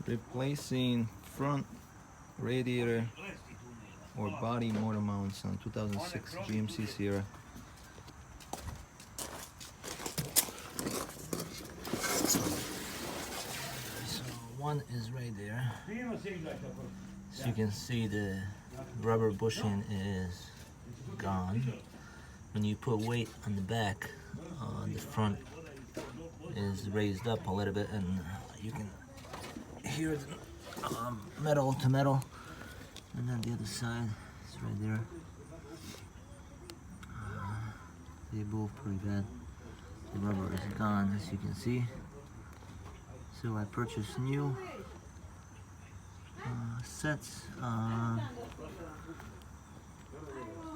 Replacing front radiator or body motor mounts on 2006 GMC Sierra. So one is right there. So you can see the rubber bushing is gone. When you put weight on the back, the front is raised up a little bit, and you can hear the metal to metal. And then the other side is right there. They both pretty bad. The rubber is gone, as you can see. So I purchased new sets,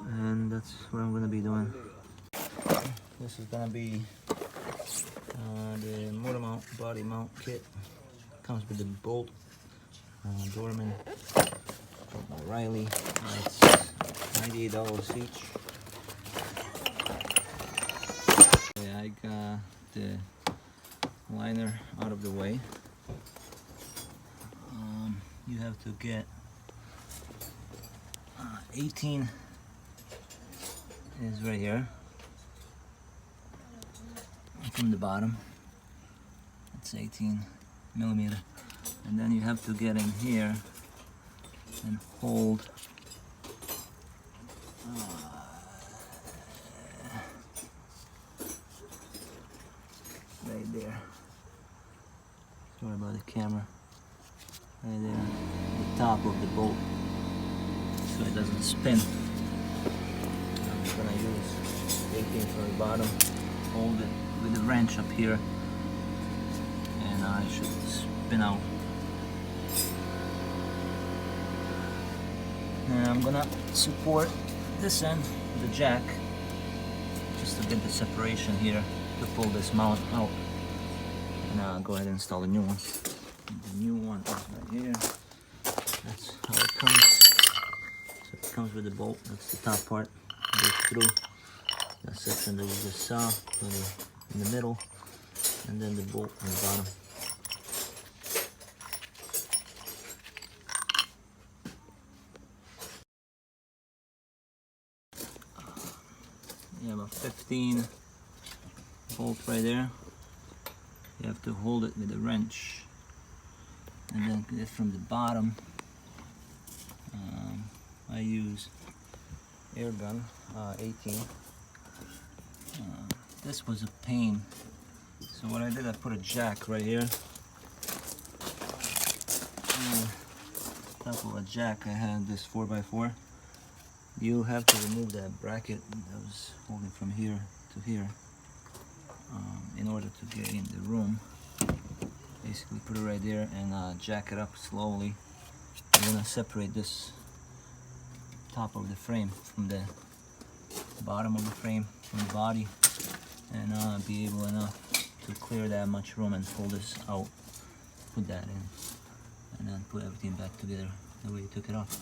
and that's what I'm gonna be doing. This is gonna be the motor mount, body mount kit. Comes with the bolt, Dorman, O'Reilly. It's $98 each. Yeah, I got the liner out of the way. You have to get 18 is right here from the bottom. It's 18 millimeter, and then you have to get in here and hold right there. Sorry about the camera. Right there, the top of the bolt, so it doesn't spin. I'm just gonna use 18 from the bottom, hold it with the wrench up here, and I should spin out. And I'm gonna support this end with the jack, just to get the separation here to pull this mount out. And I'll go ahead and install the new one. The new one is right here. That's how it comes. So it comes with the bolt. That's the top part. Goes through that section that you just saw, in the middle, and then the bolt on the bottom. You have a 15 bolt right there. You have to hold it with a wrench, and then get it from the bottom. I use air gun 18. This was a pain, so what I did, I put a jack right here. Top of a jack, I had this 4x4. You have to remove that bracket that was holding from here to here in order to get in the room. Basically put it right there and jack it up slowly. I'm gonna separate this top of the frame from the bottom of the frame, from the body, and be able enough to clear that much room and pull this out, put that in, and then put everything back together the way you took it off.